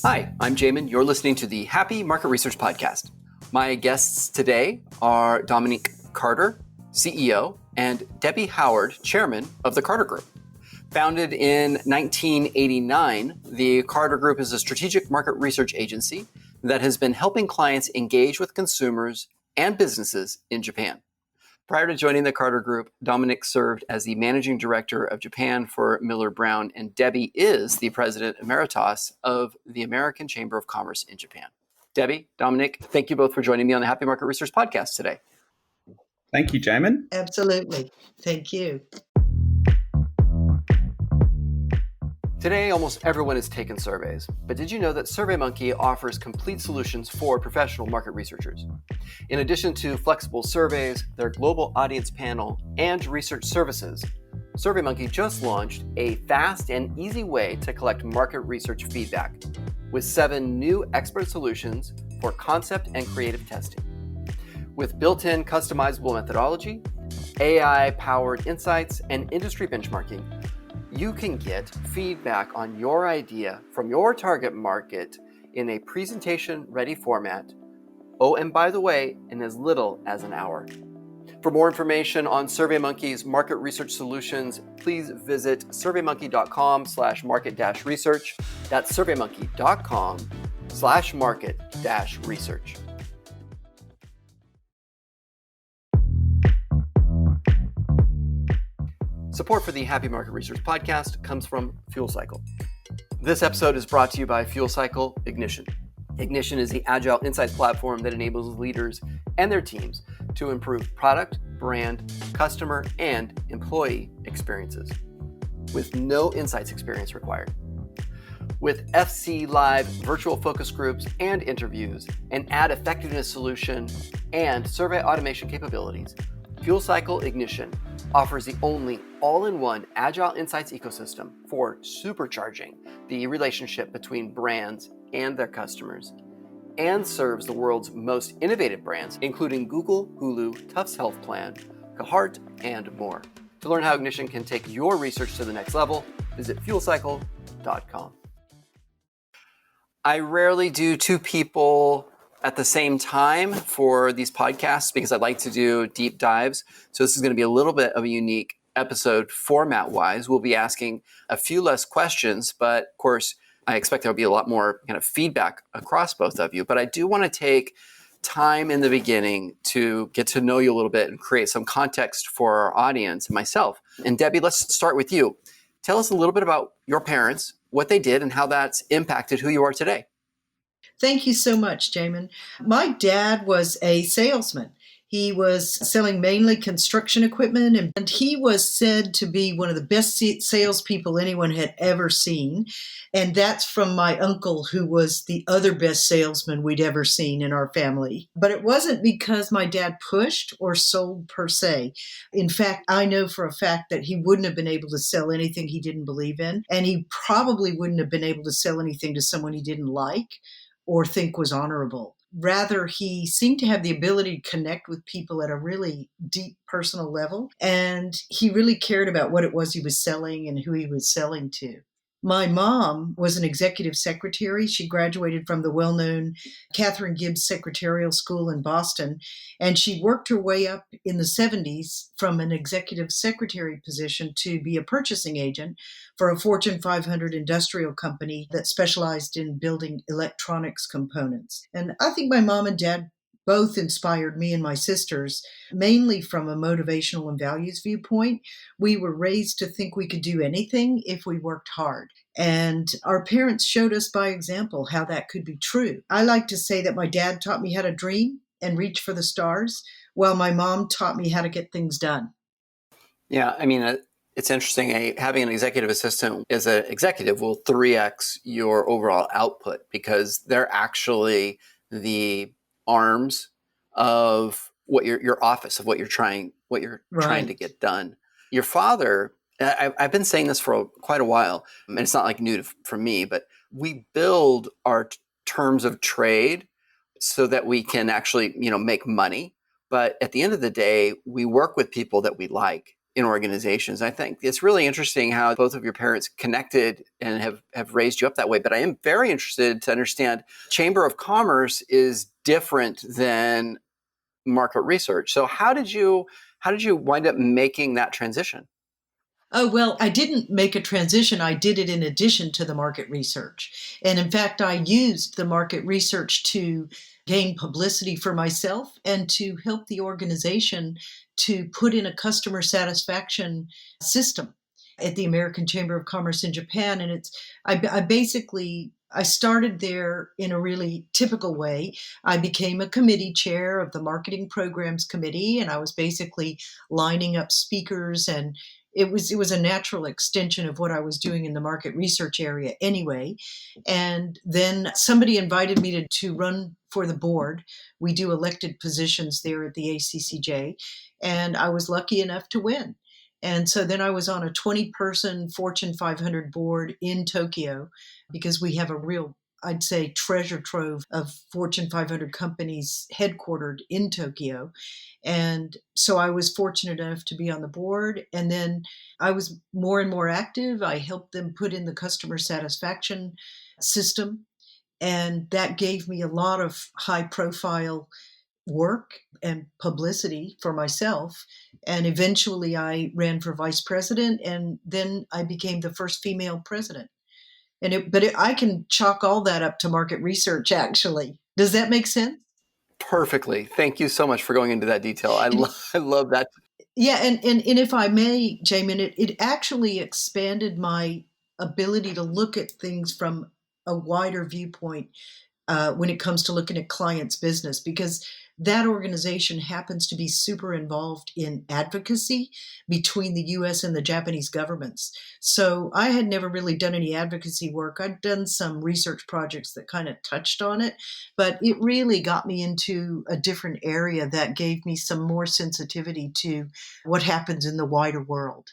Hi, I'm Jamin. You're listening to the Happy Market Research Podcast. My guests today are Dominic Carter, CEO, and Debbie Howard, Chairman of the Carter Group. Founded in 1989, the Carter Group is a strategic market research agency that has been helping clients engage with consumers and businesses in Japan. Prior to joining the Carter Group, Dominic served as the Managing Director of Japan for Millard Brown, and Debbie is the President Emeritus of the American Chamber of Commerce in Japan. Debbie, Dominic, thank you both for joining me on the Happy Market Research Podcast today. Thank you, Jamin. Absolutely. Thank you. Today, almost everyone has taken surveys, but did you know that SurveyMonkey offers complete solutions for professional market researchers? In addition to flexible surveys, their global audience panel, and research services, SurveyMonkey just launched a fast and easy way to collect market research feedback with 7 new expert solutions for concept and creative testing. With built-in customizable methodology, AI-powered insights, and industry benchmarking, you can get feedback on your idea from your target market in a presentation-ready format. Oh, and by the way, in as little as an hour. For more information on SurveyMonkey's market research solutions, please visit surveymonkey.com/market-research. That's surveymonkey.com/market-research. Support for the Happy Market Research Podcast comes from Fuel Cycle. This episode is brought to you by Fuel Cycle Ignition. Ignition is the agile insights platform that enables leaders and their teams to improve product, brand, customer, and employee experiences with no insights experience required. With FC Live virtual focus groups and interviews, an ad effectiveness solution, and survey automation capabilities, Fuel Cycle Ignition offers the only all-in-one agile insights ecosystem for supercharging the relationship between brands and their customers, and serves the world's most innovative brands, including Google, Hulu, Tufts Health Plan, Cahart, and more. To learn how Ignition can take your research to the next level, visit fuelcycle.com. I rarely do 2 people at the same time for these podcasts because I like to do deep dives. So this is going to be a little bit of a unique episode format-wise. We'll be asking a few less questions, but of course, I expect there'll be a lot more kind of feedback across both of you. But I do want to take time in the beginning to get to know you a little bit and create some context for our audience and myself. And Debbie, let's start with you. Tell us a little bit about your parents, what they did, and how that's impacted who you are today. Thank you so much, Jamin. My dad was a salesman. He was selling mainly construction equipment, and he was said to be one of the best salespeople anyone had ever seen. And that's from my uncle, who was the other best salesman we'd ever seen in our family. But it wasn't because my dad pushed or sold per se. In fact, I know for a fact that he wouldn't have been able to sell anything he didn't believe in, and he probably wouldn't have been able to sell anything to someone he didn't like or think was honorable. Rather, he seemed to have the ability to connect with people at a really deep personal level, and he really cared about what it was he was selling and who he was selling to. My mom was an executive secretary. She graduated from the well-known Catherine Gibbs Secretarial School in Boston, and she worked her way up in the 70s from an executive secretary position to be a purchasing agent for a Fortune 500 industrial company that specialized in building electronics components. And I think my mom and dad both inspired me and my sisters, mainly from a motivational and values viewpoint. We were raised to think we could do anything if we worked hard. And our parents showed us by example how that could be true. I like to say that my dad taught me how to dream and reach for the stars, while my mom taught me how to get things done. Yeah, I mean, it's interesting. Having an executive assistant as an executive will 3x your overall output because they're actually the arms of what your office of what you're trying to get done. Your father, I've been saying this for quite a while, and it's not like new for me, but we build our terms of trade so that we can actually, make money. But at the end of the day, we work with people that we like. in organizations. I think it's really interesting how both of your parents connected and have raised you up that way. But I am very interested to understand Chamber of Commerce is different than market research. So how did you wind up making that transition? Oh, well, I didn't make a transition. I did it in addition to the market research. And in fact, I used the market research to gain publicity for myself and to help the organization to put in a customer satisfaction system at the American Chamber of Commerce in Japan. And I started there in a really typical way. I became a committee chair of the marketing programs committee, and I was basically lining up speakers, and it was a natural extension of what I was doing in the market research area anyway. And then somebody invited me to run for the board. We do elected positions there at the ACCJ, and I was lucky enough to win. And so then I was on a 20-person Fortune 500 board in Tokyo, because we have a real, I'd say, treasure trove of Fortune 500 companies headquartered in Tokyo. And so I was fortunate enough to be on the board. And then I was more and more active. I helped them put in the customer satisfaction system. And that gave me a lot of high profile work and publicity for myself. And eventually I ran for vice president, and then I became the first female president. I can chalk all that up to market research, actually. Does that make sense? Perfectly. Thank you so much for going into that detail. I love that. Yeah, and if I may, Jamin, it actually expanded my ability to look at things from a wider viewpoint when it comes to looking at clients' business, because that organization happens to be super involved in advocacy between the US and the Japanese governments. So I had never really done any advocacy work. I'd done some research projects that kind of touched on it, but it really got me into a different area that gave me some more sensitivity to what happens in the wider world.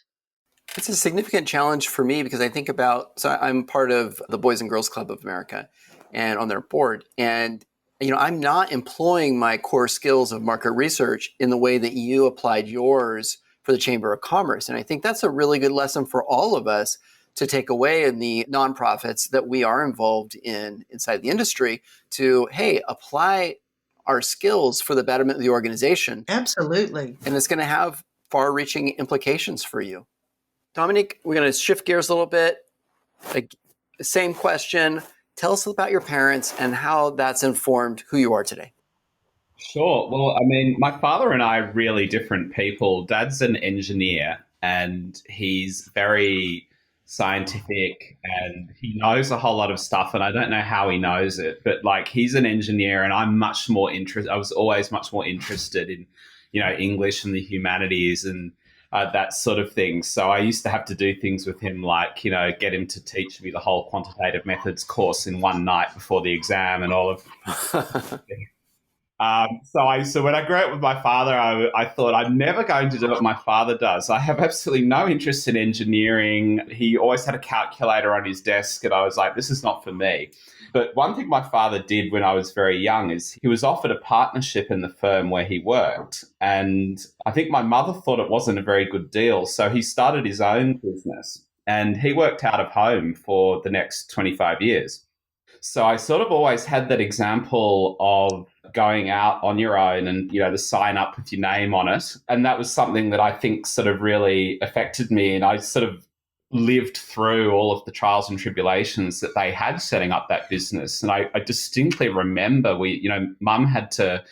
It's a significant challenge for me because I think about, so I'm part of the Boys and Girls Club of America and on their board. And, I'm not employing my core skills of market research in the way that you applied yours for the Chamber of Commerce. And I think that's a really good lesson for all of us to take away in the nonprofits that we are involved in inside the industry to, hey, apply our skills for the betterment of the organization. Absolutely. And it's going to have far-reaching implications for you. Dominic, we're going to shift gears a little bit. Same question. Tell us about your parents and how that's informed who you are today. Sure. Well, I mean, my father and I are really different people. Dad's an engineer and he's very scientific and he knows a whole lot of stuff, and I don't know how he knows it, but he's an engineer and I'm much more interested. I was always much more interested in, English and the humanities and that sort of thing. So I used to have to do things with him get him to teach me the whole quantitative methods course in one night before the exam and all of So when I grew up with my father, I thought I'm never going to do what my father does. I have absolutely no interest in engineering. He always had a calculator on his desk and I was like, this is not for me. But one thing my father did when I was very young is he was offered a partnership in the firm where he worked. And I think my mother thought it wasn't a very good deal. So he started his own business and he worked out of home for the next 25 years. So I sort of always had that example of going out on your own and, the sign up with your name on it. And that was something that I think sort of really affected me. And I sort of lived through all of the trials and tribulations that they had setting up that business. And I distinctly remember Mum had to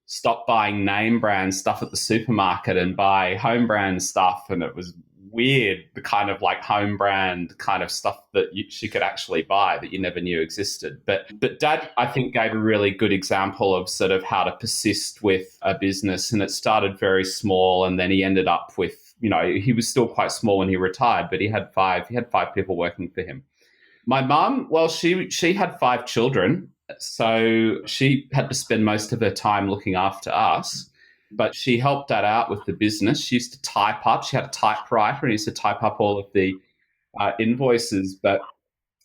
stop buying name brand stuff at the supermarket and buy home brand stuff. And it was weird, the kind of home brand kind of stuff that she could actually buy that you never knew existed. But Dad, I think, gave a really good example of sort of how to persist with a business. And it started very small and then he ended up with, he was still quite small when he retired, but he had five people working for him. My mum, well, she had 5 children. So she had to spend most of her time looking after us. But she helped Dad out with the business. She used to type up. She had a typewriter and used to type up all of the invoices. But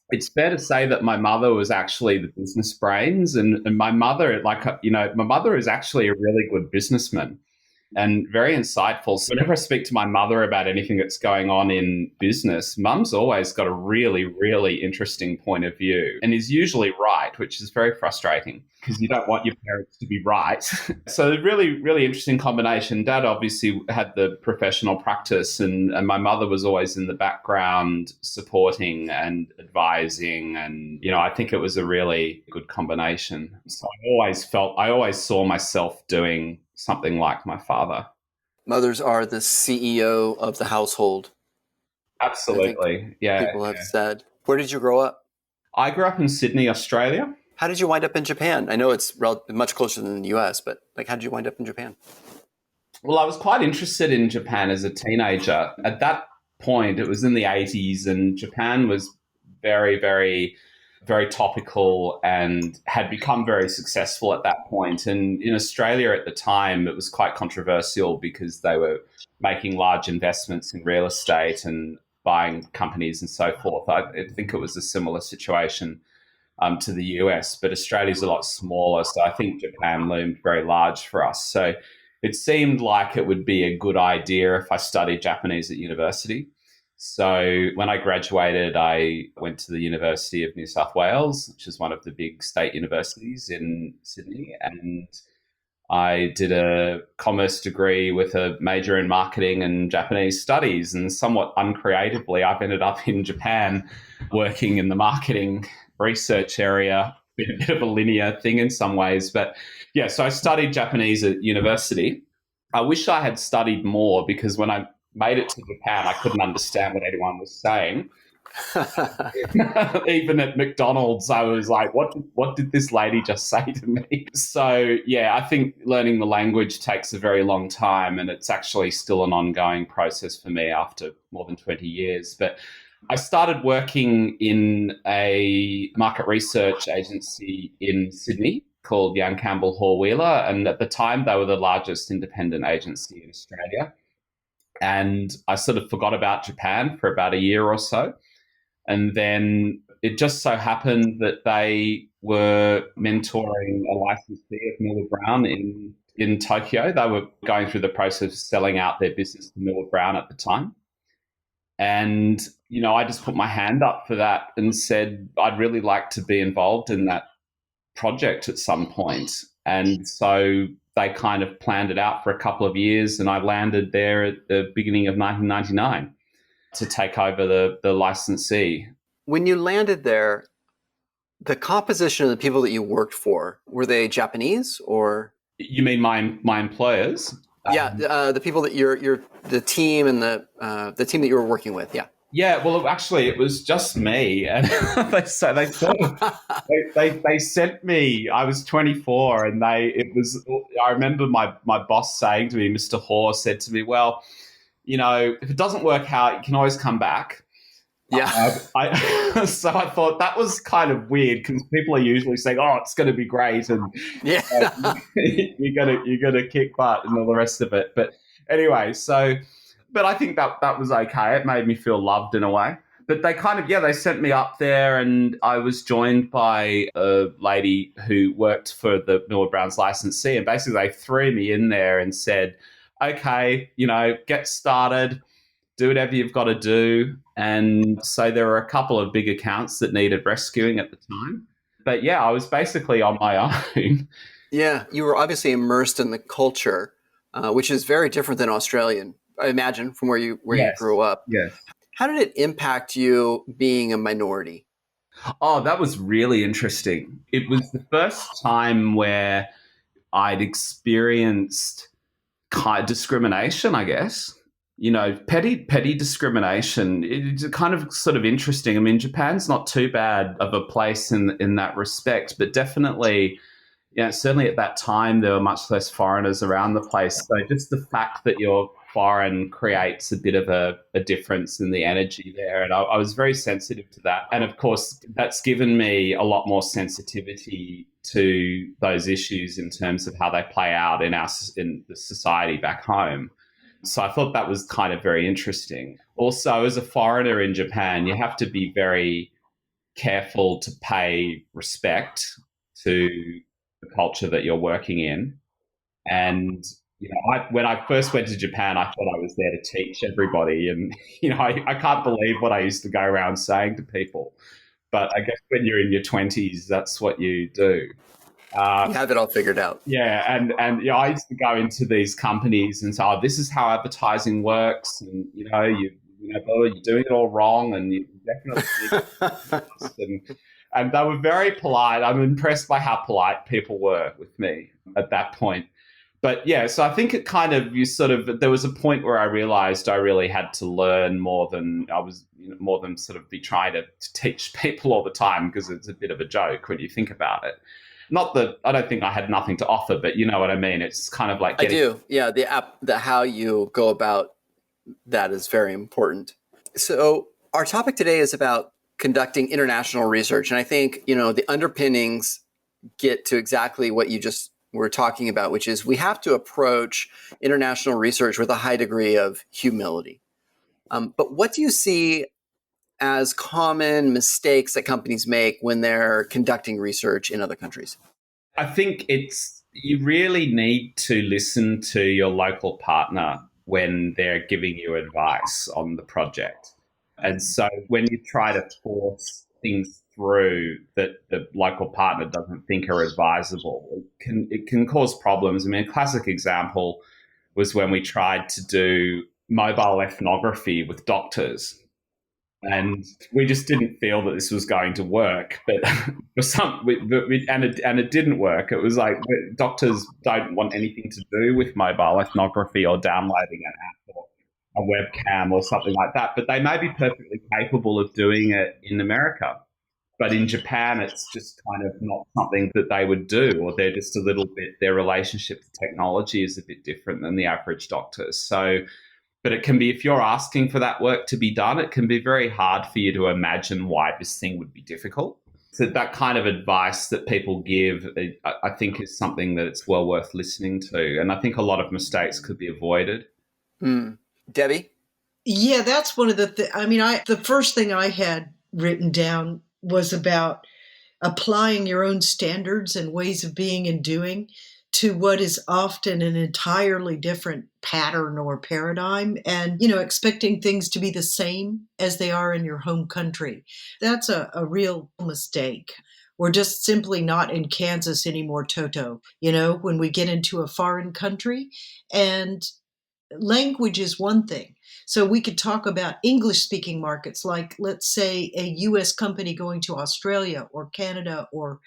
it's fair to say that my mother was actually the business brains. And my mother, my mother is actually a really good businessman. and very insightful. So whenever I speak to my mother about anything that's going on in business, mum's always got a really, really interesting point of view and is usually right, which is very frustrating because you don't want your parents to be right. So a really, really interesting combination. Dad obviously had the professional practice and my mother was always in the background supporting and advising. And, I think it was a really good combination. So I always saw myself doing something like my father. Mothers are the CEO of the household. Absolutely. Yeah. People have said. Where did you grow up? I grew up in Sydney, Australia. How did you wind up in Japan? I know it's much closer than the US, but how did you wind up in Japan? Well, I was quite interested in Japan as a teenager. At that point, it was in the 80s, and Japan was very, very, very topical and had become very successful at that point. And in Australia at the time, it was quite controversial because they were making large investments in real estate and buying companies and so forth. I think it was a similar situation to the US, but Australia's a lot smaller. So I think Japan loomed very large for us. So it seemed like it would be a good idea if I studied Japanese at university. So when I graduated, I went to the University of New South Wales, which is one of the big state universities in Sydney. And I did a commerce degree with a major in marketing and Japanese studies. And somewhat uncreatively, I've ended up in Japan working in the marketing research area. Been a bit of a linear thing in some ways. But yeah, so I studied Japanese at university. I wish I had studied more because when I made it to Japan, I couldn't understand what anyone was saying. Even at McDonald's, I was like, what did this lady just say to me? So, yeah, I think learning the language takes a very long time, and it's actually still an ongoing process for me after more than 20 years. But I started working in a market research agency in Sydney called Young Campbell Hall Wheeler. And at the time, they were the largest independent agency in Australia. And I sort of forgot about Japan for about a year or so. And then it just so happened that they were mentoring a licensee of Millard Brown in Tokyo. They were going through the process of selling out their business to Millard Brown at the time. And, I just put my hand up for that and said, I'd really like to be involved in that project at some point. And so they kind of planned it out for a couple of years, and I landed there at the beginning of 1999 to take over the licensee. When you landed there, the composition of the people that you worked for, were they Japanese or? You mean my employers? Yeah, the people that the team and the team that you were working with. Yeah. Yeah, well, actually, it was just me, and they sent me. I was 24, and I remember my boss saying to me, Mr. Hoare said to me, "Well, if it doesn't work out, you can always come back." Yeah. So I thought that was kind of weird because people are usually saying, "Oh, it's going to be great," and yeah, you're gonna kick butt and all the rest of it. But anyway, but I think that was okay. It made me feel loved in a way. But they sent me up there, and I was joined by a lady who worked for the Millard Brown's licensee, and basically they threw me in there and said, "Okay, get started, do whatever you've got to do." And so there were a couple of big accounts that needed rescuing at the time. But yeah, I was basically on my own. Yeah, you were obviously immersed in the culture, which is very different than Australian, I imagine, from where you grew up. Yes. How did it impact you being a minority? Oh, that was really interesting. It was the first time where I'd experienced kind of discrimination, I guess. Petty discrimination. It's kind of sort of interesting. I mean, Japan's not too bad of a place in that respect, but definitely, certainly at that time, there were much less foreigners around the place. So just the fact that you're foreign creates a bit of a difference in the energy there. And I was very sensitive to that. And of course, that's given me a lot more sensitivity to those issues in terms of how they play out in the society back home. So I thought that was kind of very interesting. Also, as a foreigner in Japan, you have to be very careful to pay respect to the culture that you're working in. And When I first went to Japan, I thought I was there to teach everybody. And, I can't believe what I used to go around saying to people. But I guess when you're in your 20s, that's what you do. You have it all figured out. Yeah, and I used to go into these companies and say, "Oh, this is how advertising works," and you're doing it all wrong, and you definitely and they were very polite. I'm impressed by how polite people were with me at that point. But yeah, so I think it kind of there was a point where I realized I really had to learn more than sort of be trying to teach people all the time, because it's a bit of a joke when you think about it. Not that I don't think I had nothing to offer, but you know what I mean. It's kind of like I do. Yeah, the how you go about that is very important. So our topic today is about conducting international research, and I think the underpinnings get to exactly what you just were talking about, which is we have to approach international research with a high degree of humility. But what do you see as common mistakes that companies make when they're conducting research in other countries? I think you really need to listen to your local partner when they're giving you advice on the project. And so when you try to force things through that the local partner doesn't think are advisable, it can cause problems. I mean, a classic example was when we tried to do mobile ethnography with doctors. And we just didn't feel that this was going to work, but it didn't work. It was like doctors don't want anything to do with mobile ethnography or downloading an app or a webcam or something like that. But they may be perfectly capable of doing it in America. But in Japan, it's just kind of not something that they would do, or they're just their relationship to technology is a bit different than the average doctor. So. But it can be, if you're asking for that work to be done, it can be very hard for you to imagine why this thing would be difficult. So that kind of advice that people give, I think, is something that it's well worth listening to. And I think a lot of mistakes could be avoided. Debbie? Yeah, that's one of the things. I mean, the first thing I had written down was about applying your own standards and ways of being and doing to what is often an entirely different pattern or paradigm, and expecting things to be the same as they are in your home country. That's a real mistake. We're just simply not in Kansas anymore, Toto, when we get into a foreign country. And language is one thing. So we could talk about English-speaking markets, like, let's say, a U.S. company going to Australia or Canada or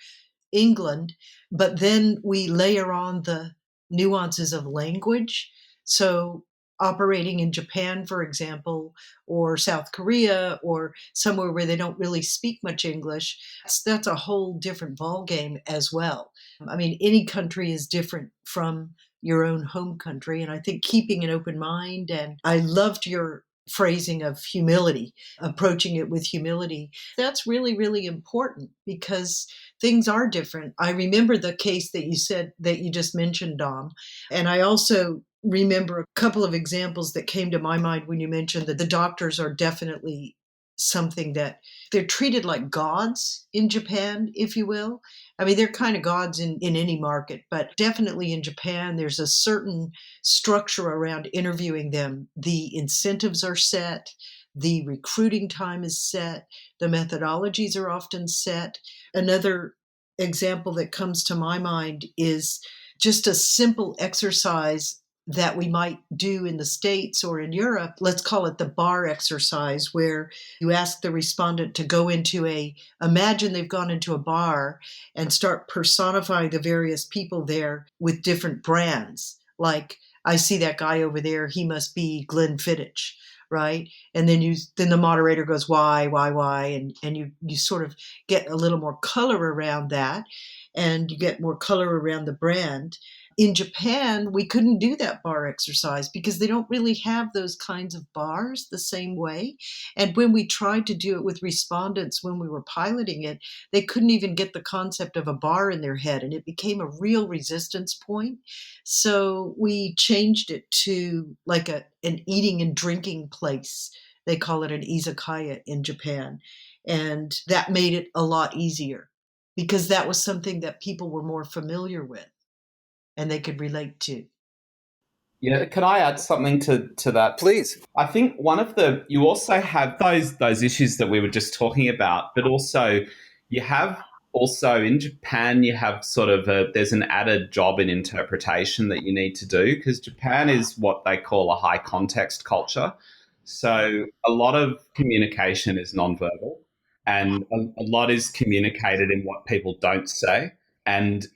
England, but then we layer on the nuances of language. So operating in Japan, for example, or South Korea, or somewhere where they don't really speak much English, that's a whole different ballgame as well. I mean, any country is different from your own home country. And I think keeping an open mind, and I loved your phrasing of humility, approaching it with humility. That's really, really important, because things are different. I remember the case that you just mentioned, Dom. And I also remember a couple of examples that came to my mind when you mentioned that the doctors are definitely something that they're treated like gods in Japan, if you will. I mean, they're kind of gods in any market, but definitely in Japan, there's a certain structure around interviewing them. The incentives are set, the recruiting time is set, the methodologies are often set. Another example that comes to my mind is just a simple exercise that we might do in the States or in Europe. Let's call it the bar exercise, where you ask the respondent to go imagine they've gone into a bar and start personifying the various people there with different brands. Like, I see that guy over there, he must be Glenn Fittich, right? And then the moderator goes, why? And you sort of get a little more color around that, and you get more color around the brand. In Japan, we couldn't do that bar exercise because they don't really have those kinds of bars the same way. And when we tried to do it with respondents when we were piloting it, they couldn't even get the concept of a bar in their head, and it became a real resistance point. So we changed it to like an eating and drinking place. They call it an izakaya in Japan. And that made it a lot easier because that was something that people were more familiar with and they could relate to. Yeah, can I add something to that? Please. I think you also have those issues that we were just talking about, but also you have also in Japan, you have there's an added job in interpretation that you need to do, because Japan is what they call a high context culture. So a lot of communication is nonverbal, and a lot is communicated in what people don't say. And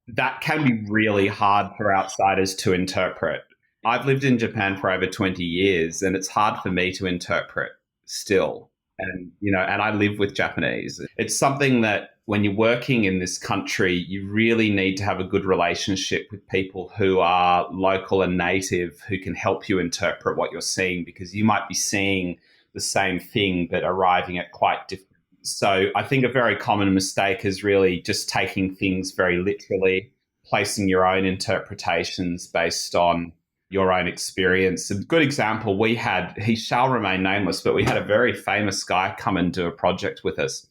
that can be really hard for outsiders to interpret. I've lived in Japan for over 20 years, and it's hard for me to interpret still. And I live with Japanese. It's something that when you're working in this country, you really need to have a good relationship with people who are local and native, who can help you interpret what you're seeing, because you might be seeing the same thing but arriving at quite different. So I think a very common mistake is really just taking things very literally, placing your own interpretations based on your own experience. A good example, he shall remain nameless, but we had a very famous guy come and do a project with us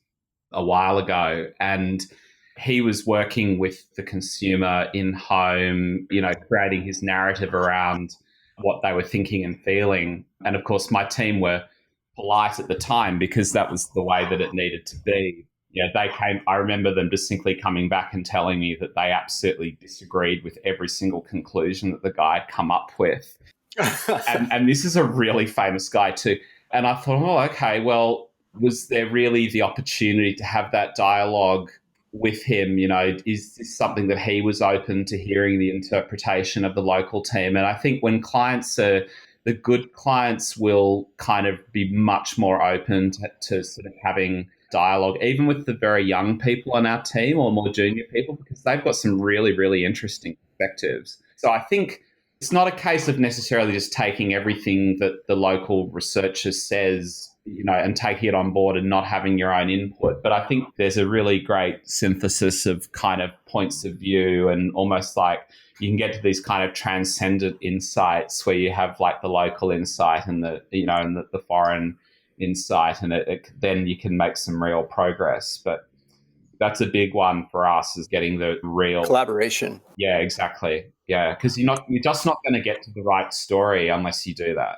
a while ago, and he was working with the consumer in home, creating his narrative around what they were thinking and feeling. And of course, my team were polite at the time because that was the way that it needed to be. I remember them distinctly coming back and telling me that they absolutely disagreed with every single conclusion that the guy had come up with. and this is a really famous guy too. And I thought, oh, okay, well, was there really the opportunity to have that dialogue with him? Is this something that he was open to hearing the interpretation of the local team? And I think when the good clients will kind of be much more open to sort of having dialogue, even with the very young people on our team or more junior people, because they've got some really, really interesting perspectives. So I think it's not a case of necessarily just taking everything that the local researcher says, and taking it on board and not having your own input. But I think there's a really great synthesis of kind of points of view, and almost like you can get to these kind of transcendent insights where you have like the local insight and the foreign insight, and then you can make some real progress. But that's a big one for us, is getting the real collaboration. Yeah, exactly. Yeah, because you're just not going to get to the right story unless you do that.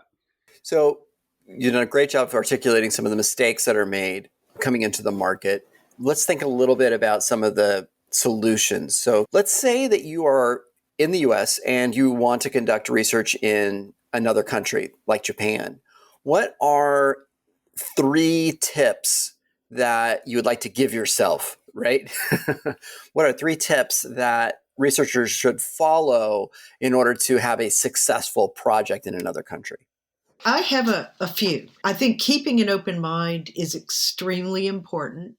So you've done a great job of articulating some of the mistakes that are made coming into the market. Let's think a little bit about some of the solutions. So let's say that you are in the US and you want to conduct research in another country like Japan. What are 3 tips that you would like to give yourself, right? What are 3 tips that researchers should follow in order to have a successful project in another country? I have a few. I think keeping an open mind is extremely important.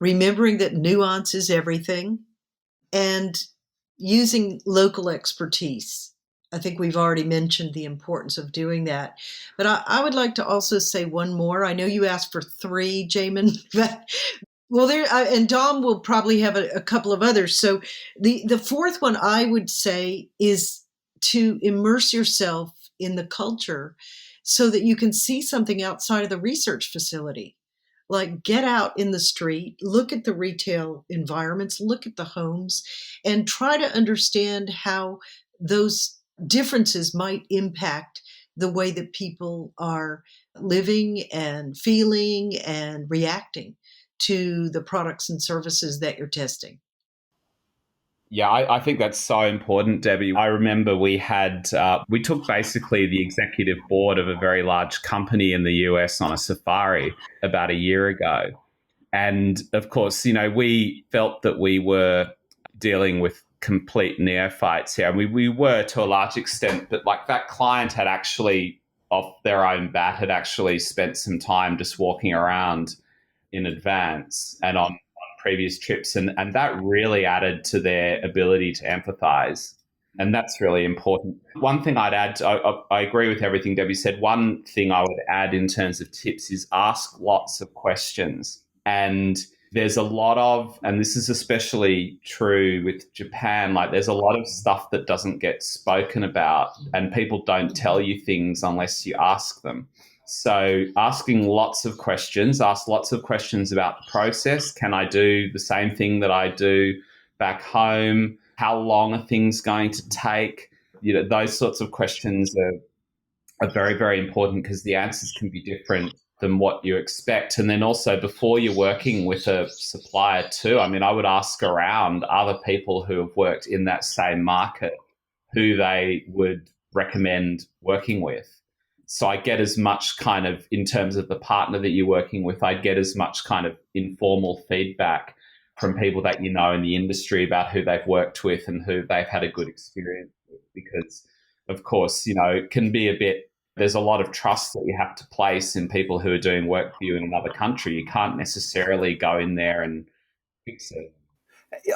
Remembering that nuance is everything, and using local expertise. I think we've already mentioned the importance of doing that. But I would like to also say one more. I know you asked for 3, Jamin, but and Dom will probably have a couple of others. So the 4th one I would say is to immerse yourself in the culture so that you can see something outside of the research facility. Like, get out in the street, look at the retail environments, look at the homes, and try to understand how those differences might impact the way that people are living and feeling and reacting to the products and services that you're testing. Yeah, I think that's so important, Debbie. I remember we took basically the executive board of a very large company in the US on a safari about a year ago. And of course, we felt that we were dealing with complete neophytes here. And we were to a large extent, but like that client had actually, off their own bat, had actually spent some time just walking around in advance and on previous trips, and that really added to their ability to empathize, and that's really important. One thing I'd add, I agree with everything Debbie said. One thing I would add in terms of tips is ask lots of questions. And there's a lot of, and this is especially true with Japan, like there's a lot of stuff that doesn't get spoken about, and people don't tell you things unless you ask them. So asking lots of questions, ask lots of questions about the process. Can I do the same thing that I do back home? How long are things going to take? Those sorts of questions are very, very important because the answers can be different than what you expect. And then also before you're working with a supplier too, I mean, I would ask around other people who have worked in that same market who they would recommend working with. So I get as much kind of, in terms of the partner that you're working with, I get as much kind of informal feedback from people that you know in the industry about who they've worked with and who they've had a good experience with. Because, of course, it can be there's a lot of trust that you have to place in people who are doing work for you in another country. You can't necessarily go in there and fix it.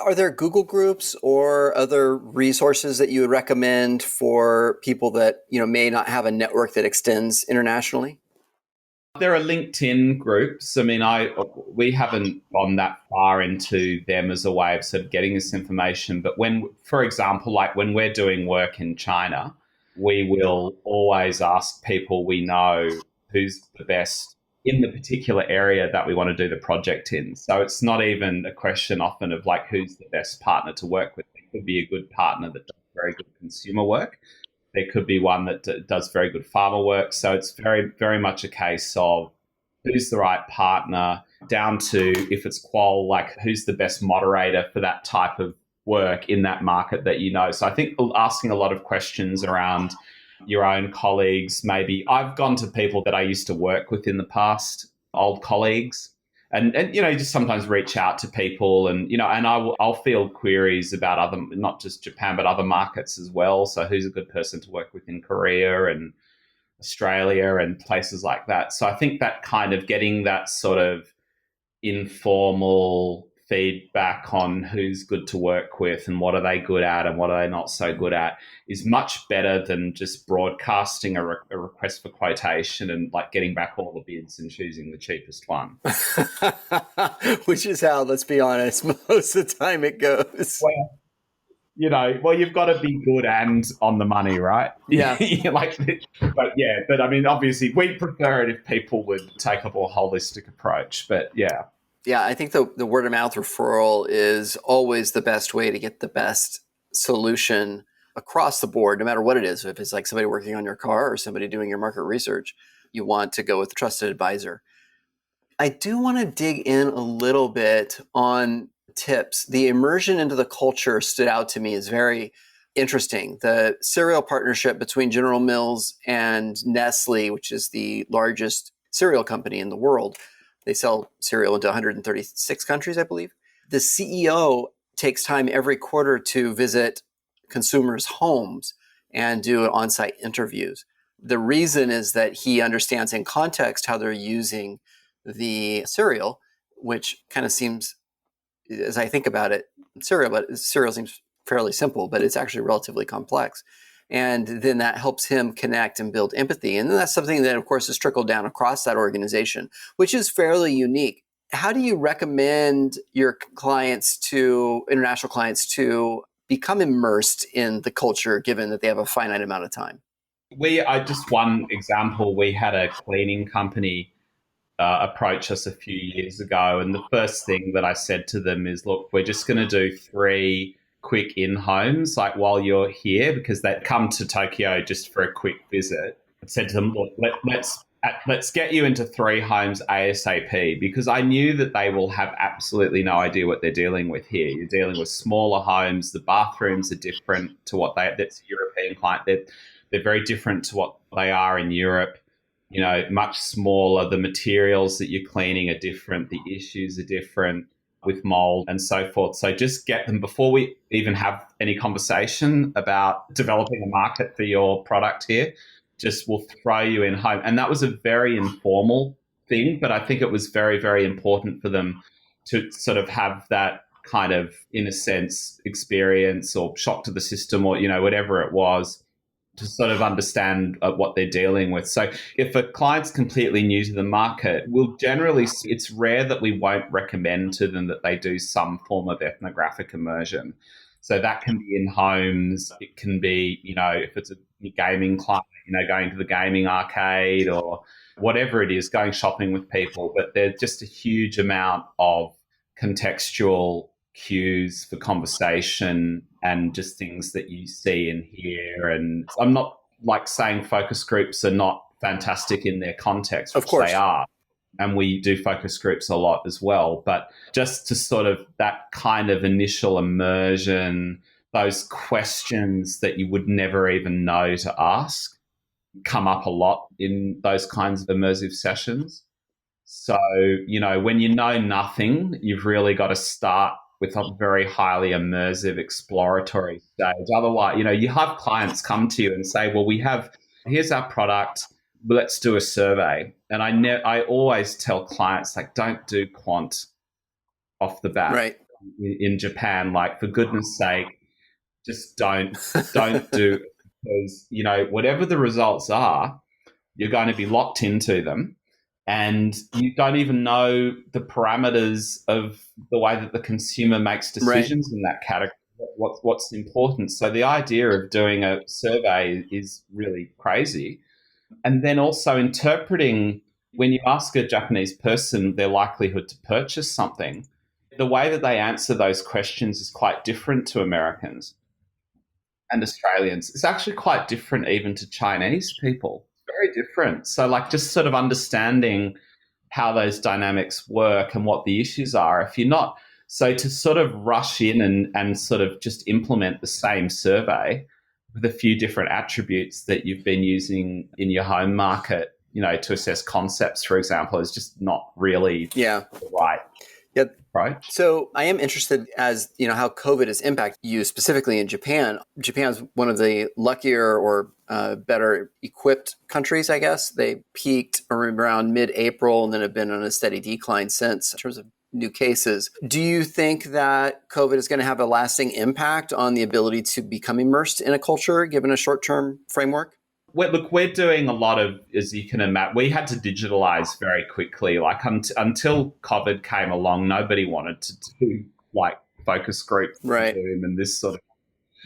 Are there Google groups or other resources that you would recommend for people that, may not have a network that extends internationally? There are LinkedIn groups. I mean, we haven't gone that far into them as a way of sort of getting this information. But for example, like when we're doing work in China, we will always ask people we know who's the best in the particular area that we want to do the project in. So it's not even a question often of like who's the best partner to work with. It could be a good partner that does very good consumer work. There could be one that does very good pharma work. So it's very, very much a case of who's the right partner, down to if it's qual, like who's the best moderator for that type of work in that market that you know. So I think asking a lot of questions around your own colleagues, maybe I've gone to people that I used to work with in the past, old colleagues, and just sometimes reach out to people and I'll field queries about other, not just Japan, but other markets as well. So who's a good person to work with in Korea and Australia and places like that. So I think that kind of getting that sort of informal feedback on who's good to work with and what are they good at and what are they not so good at is much better than just broadcasting a request for quotation and like getting back all the bids and choosing the cheapest one. Which is how, let's be honest, most of the time it goes. Well, you've got to be good and on the money, right? Yeah. But I mean, obviously we prefer it if people would take a more holistic approach, but yeah. Yeah, I think the word of mouth referral is always the best way to get the best solution across the board, no matter what it is. If it's like somebody working on your car or somebody doing your market research, you want to go with a trusted advisor. I do want to dig in a little bit on tips. The immersion into the culture stood out to me as very interesting. The cereal partnership between General Mills and Nestle, which is the largest cereal company in the world. They sell cereal into 136 countries, I believe. The CEO takes time every quarter to visit consumers' homes and do on-site interviews. The reason is that he understands in context how they're using the cereal, which kind of seems, as I think about it, cereal seems fairly simple, but it's actually relatively complex. And then that helps him connect and build empathy. And then that's something that, of course, is trickled down across that organization, which is fairly unique. How do you recommend your international clients to become immersed in the culture, given that they have a finite amount of time? Just one example, we had a cleaning company approach us a few years ago. And the first thing that I said to them is, look, we're just going to do 3 quick in-homes like while you're here, because they come to Tokyo just for a quick visit. I said to them, look, let's get you into 3 homes ASAP, because I knew that they will have absolutely no idea what they're dealing with here. You're dealing with smaller homes. The bathrooms are different to what that's a European client. They're very different to what they are in Europe. Much smaller. The materials that you're cleaning are different. The issues are different with mold and so forth. So just get them before we even have any conversation about developing a market for your product here. Just we'll throw you in home. And that was a very informal thing, but I think it was very, very important for them to sort of have that kind of, in a sense, experience or shock to the system or, whatever it was, to sort of understand what they're dealing with. So if a client's completely new to the market, it's rare that we won't recommend to them that they do some form of ethnographic immersion. So that can be in homes. It can be, if it's a gaming client, going to the gaming arcade or whatever it is, going shopping with people. But there's just a huge amount of contextual cues for conversation and just things that you see and hear. And I'm not like saying focus groups are not fantastic in their context, which Of course they are. And we do focus groups a lot as well. But just to sort of that kind of initial immersion, those questions that you would never even know to ask come up a lot in those kinds of immersive sessions. So, when you know nothing, you've really got to start with a very highly immersive exploratory stage. Otherwise, you have clients come to you and say, well, here's our product. Let's do a survey. And I always tell clients, like, don't do quant off the bat. Right. In Japan, like, for goodness sake, just don't do it, because, whatever the results are, you're going to be locked into them. And you don't even know the parameters of the way that the consumer makes decisions in that category, what's important. So the idea of doing a survey is really crazy. And then also interpreting, when you ask a Japanese person their likelihood to purchase something, the way that they answer those questions is quite different to Americans and Australians. It's actually quite different even to Chinese people. Very different. So like just sort of understanding how those dynamics work and what the issues are. If you're not, so to sort of rush in and sort of just implement the same survey with a few different attributes that you've been using in your home market, to assess concepts, for example, is just not really right. Yep. Right. So I am interested as, how COVID has impacted you specifically in Japan. Japan's one of the luckier or better equipped countries, I guess. They peaked around mid-April and then have been on a steady decline since in terms of new cases. Do you think that COVID is going to have a lasting impact on the ability to become immersed in a culture given a short-term framework? We're doing a lot of, as you can imagine, we had to digitalize very quickly. Like until COVID came along, nobody wanted to do like focus groups right. and this sort of.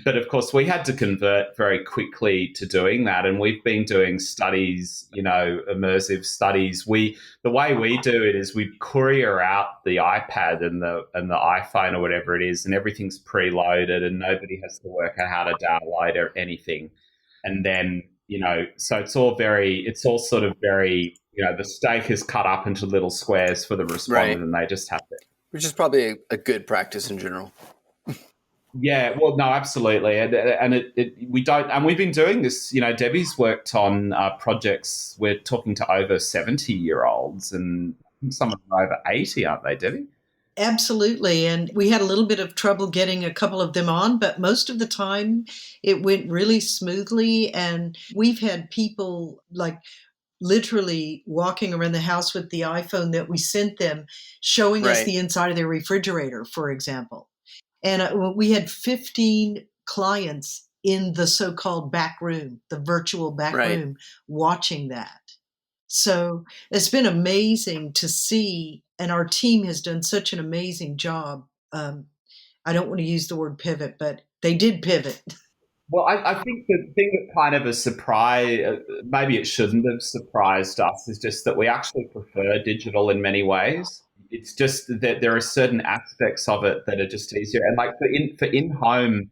But of course, we had to convert very quickly to doing that, and we've been doing studies, immersive studies. The way we do it is we courier out the iPad and the iPhone or whatever it is, and everything's preloaded, and nobody has to work out how to download or anything, and then. So it's all sort of very, the steak is cut up into little squares for the respondent, right. And they just have to. Which is probably a good practice in general. Yeah, well, no, absolutely. And we don't, and we've been doing this, Debbie's worked on projects. We're talking to over 70-year-olds, and some of them are over 80, aren't they, Debbie? Absolutely. And we had a little bit of trouble getting a couple of them on, but most of the time it went really smoothly. And we've had people like literally walking around the house with the iPhone that we sent them, showing right. us the inside of their refrigerator, for example. And we had 15 clients in the so-called back room, the virtual back right. room, watching that. So it's been amazing to see, and our team has done such an amazing job. I don't want to use the word pivot, but they did pivot. Well, I think the thing that kind of a surprise, maybe it shouldn't have surprised us, is just that we actually prefer digital in many ways. It's just that there are certain aspects of it that are just easier. And like for in-home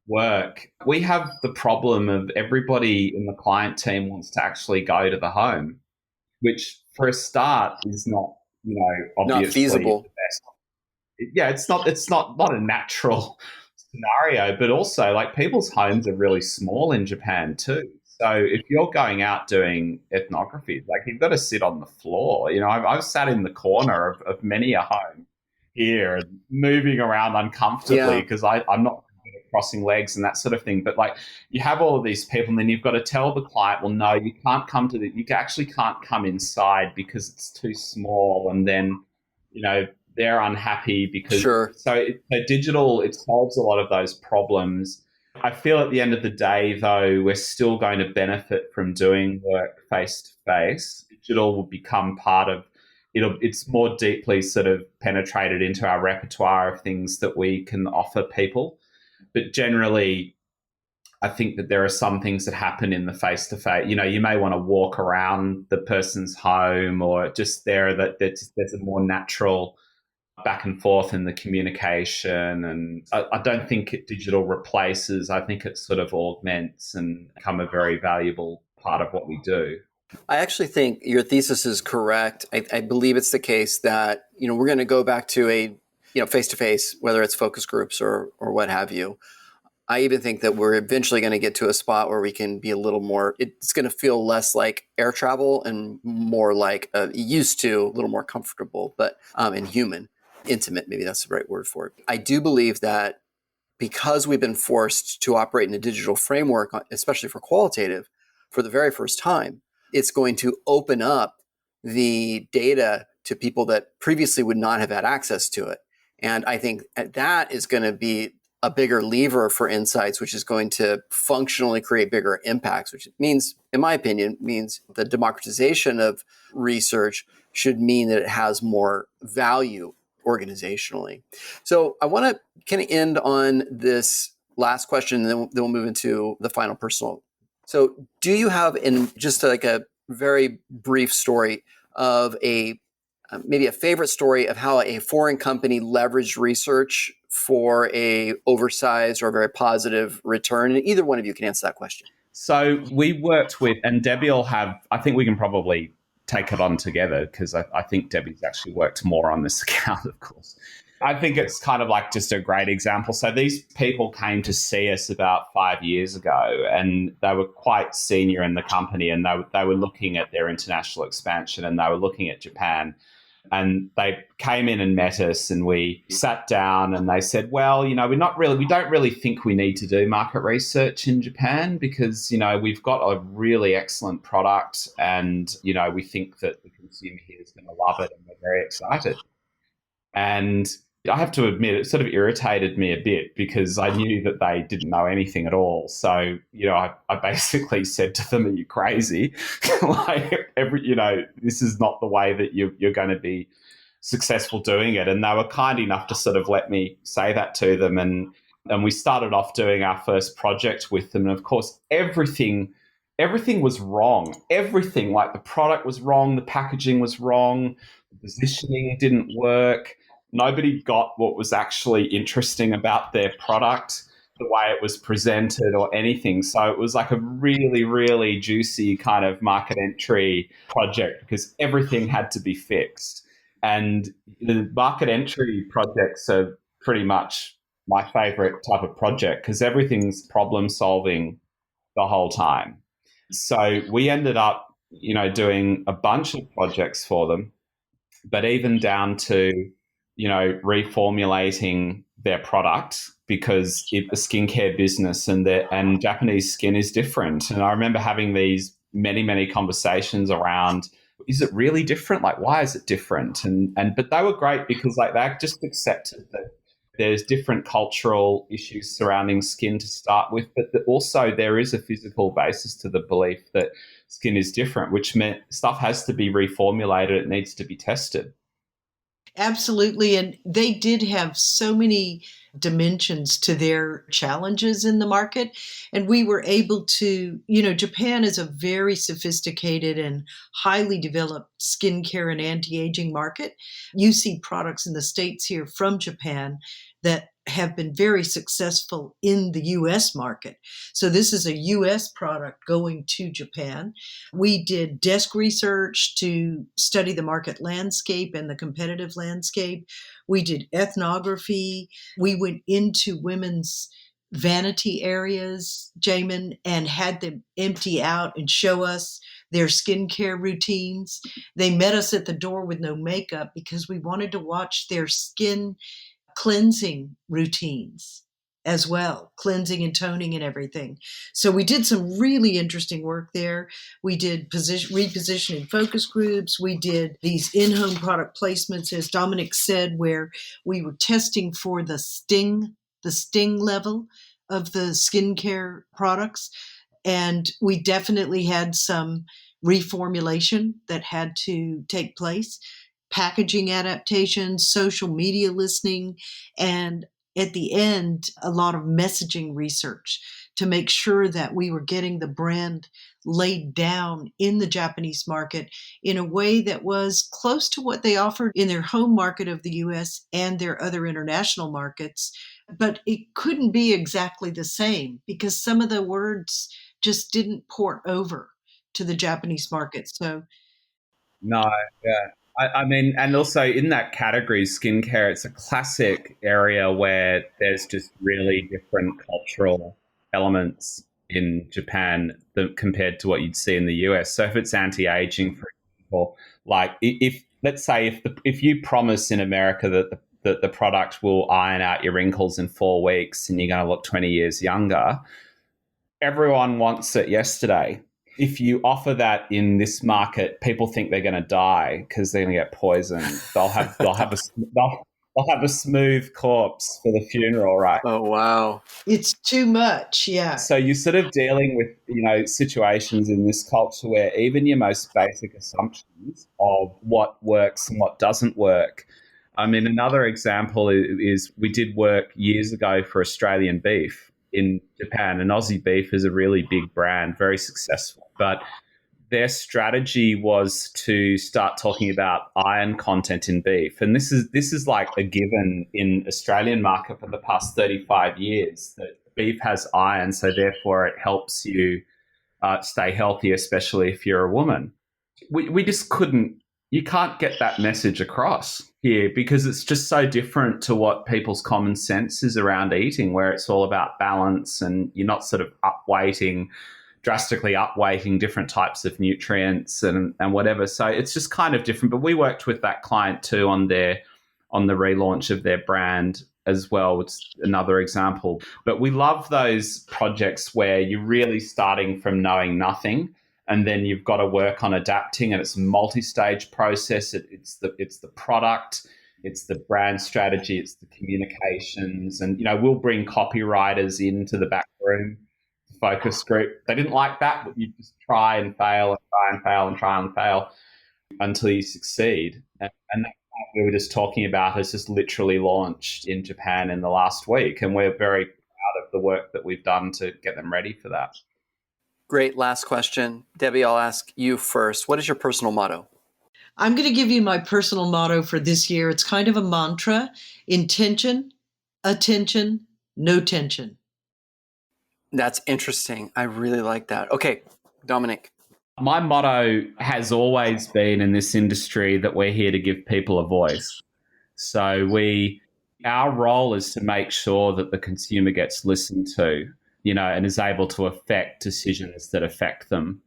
work, we have the problem of everybody in the client team wants to actually go to the home, which for a start is not, obviously not feasible. The best. Yeah, it's not a natural scenario, but also like people's homes are really small in Japan too. So if you're going out doing ethnography, like you've got to sit on the floor. I've sat in the corner of many a home here, moving around uncomfortably because I'm not crossing legs and that sort of thing. But like you have all of these people, and then you've got to tell the client, well, no, you can't come to you actually can't come inside because it's too small, and then they're unhappy because so digital, it solves a lot of those problems. I feel at the end of the day, though, we're still going to benefit from doing work face to face. Digital will become part of it's more deeply sort of penetrated into our repertoire of things that we can offer people. But generally, I think that there are some things that happen in the face-to-face. You may want to walk around the person's home or just there's a more natural back and forth in the communication. And I don't think digital replaces. I think it sort of augments and become a very valuable part of what we do. I actually think your thesis is correct. I believe it's the case that, we're going to go back to a, face-to-face, whether it's focus groups or what have you. I even think that we're eventually going to get to a spot where we can be a little more, it's going to feel less like air travel and more like used to, a little more comfortable, but and human, intimate, maybe that's the right word for it. I do believe that because we've been forced to operate in a digital framework, especially for qualitative, for the very first time, it's going to open up the data to people that previously would not have had access to it. And I think that is going to be a bigger lever for insights, which is going to functionally create bigger impacts, which means, in my opinion, means the democratization of research should mean that it has more value organizationally. So I want to kind of end on this last question, and then we'll move into the final personal. So do you have, in just like a very brief story of maybe a favorite story of how a foreign company leveraged research for a oversized or very positive return? And either one of you can answer that question. So we worked with, and Debbie will have, I think we can probably take it on together because I think Debbie's actually worked more on this account, of course. I think it's kind of like just a great example. So these people came to see us about 5 years ago, and they were quite senior in the company, and they were looking at their international expansion, and they were looking at Japan. And they came in and met us, and we sat down, and they said, well, we don't really think we need to do market research in Japan because, we've got a really excellent product, and, we think that the consumer here is going to love it, and we're very excited. And I have to admit, it sort of irritated me a bit because I knew that they didn't know anything at all. So, I basically said to them, are you crazy? This is not the way that you're going to be successful doing it. And they were kind enough to sort of let me say that to them. And we started off doing our first project with them. And of course, everything was wrong. Everything, like the product was wrong, the packaging was wrong, the positioning didn't work. Nobody got what was actually interesting about their product, the way it was presented or anything. So it was like a really, really juicy kind of market entry project because everything had to be fixed. And the market entry projects are pretty much my favorite type of project because everything's problem solving the whole time. So we ended up, doing a bunch of projects for them, but even down to reformulating their product because it's a skincare business and Japanese skin is different. And I remember having these many, many conversations around, is it really different? Like, why is it different? But they were great because like they just accepted that there's different cultural issues surrounding skin to start with, but that also there is a physical basis to the belief that skin is different, which meant stuff has to be reformulated. It needs to be tested. Absolutely. And they did have so many dimensions to their challenges in the market. And we were able to, Japan is a very sophisticated and highly developed skincare and anti-aging market. You see products in the States here from Japan that have been very successful in the U.S. market. So this is a U.S. product going to Japan. We did desk research to study the market landscape and the competitive landscape. We did ethnography. We went into women's vanity areas, Jamin, and had them empty out and show us their skincare routines. They met us at the door with no makeup because we wanted to watch their skin cleansing routines as well, cleansing and toning and everything. So we did some really interesting work there. We did repositioning focus groups. We did these in-home product placements, as Dominic said, where we were testing for the sting level of the skincare products. And we definitely had some reformulation that had to take place, packaging adaptations, social media listening, and at the end, a lot of messaging research to make sure that we were getting the brand laid down in the Japanese market in a way that was close to what they offered in their home market of the US and their other international markets. But it couldn't be exactly the same because some of the words just didn't port over to the Japanese market. So, no, yeah. I mean, and also in that category, skincare, it's a classic area where there's just really different cultural elements in Japan compared to what you'd see in the US. So if it's anti-aging, for example, like if let's say if you promise in America that the product will iron out your wrinkles in 4 weeks and you're going to look 20 years younger, everyone wants it yesterday. If you offer that in this market, people think they're going to die because they're going to get poisoned. They'll have a smooth corpse for the funeral, right? Oh, wow. it's too much, yeah. So you're sort of dealing with, situations in this culture where even your most basic assumptions of what works and what doesn't work. I mean, another example is we did work years ago for Australian beef in Japan, and Aussie Beef is a really big brand, very successful. But their strategy was to start talking about iron content in beef. And this is like a given in Australian market for the past 35 years, that beef has iron, so therefore it helps you stay healthy, especially if you're a woman. We just couldn't, you can't get that message across here because it's just so different to what people's common sense is around eating, where it's all about balance and you're not sort of drastically upweighting different types of nutrients and whatever. So it's just kind of different. But we worked with that client too on the relaunch of their brand as well. It's another example. But we love those projects where you're really starting from knowing nothing, and then you've got to work on adapting, and it's a multi-stage process. It's the product, it's the brand strategy, it's the communications, and we'll bring copywriters into the back room, focus group. They didn't like that, but you just try and fail and try and fail and try and fail until you succeed. And that we were just talking about has just literally launched in Japan in the last week, and we're very proud of the work that we've done to get them ready for that. Great. Last question. Debbie, I'll ask you first. What is your personal motto? I'm going to give you my personal motto for this year. It's kind of a mantra: intention, attention, no tension. That's interesting. I really like that. Okay, Dominic. My motto has always been in this industry that we're here to give people a voice. So our role is to make sure that the consumer gets listened to, and is able to affect decisions that affect them.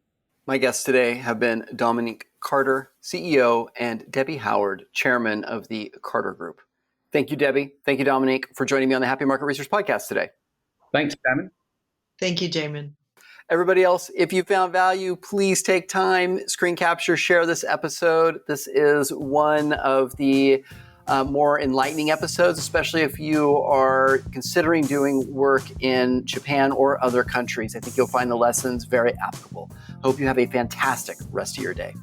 My guests today have been Dominic Carter, CEO, and Debbie Howard, Chairman of the Carter Group. Thank you, Debbie. Thank you, Dominic, for joining me on the Happy Market Research Podcast today. Thanks, Jamin. Thank you, Jamin. Everybody else, if you found value, please take time, screen capture, share this episode. This is one of the more enlightening episodes, especially if you are considering doing work in Japan or other countries. I think you'll find the lessons very applicable. Hope you have a fantastic rest of your day.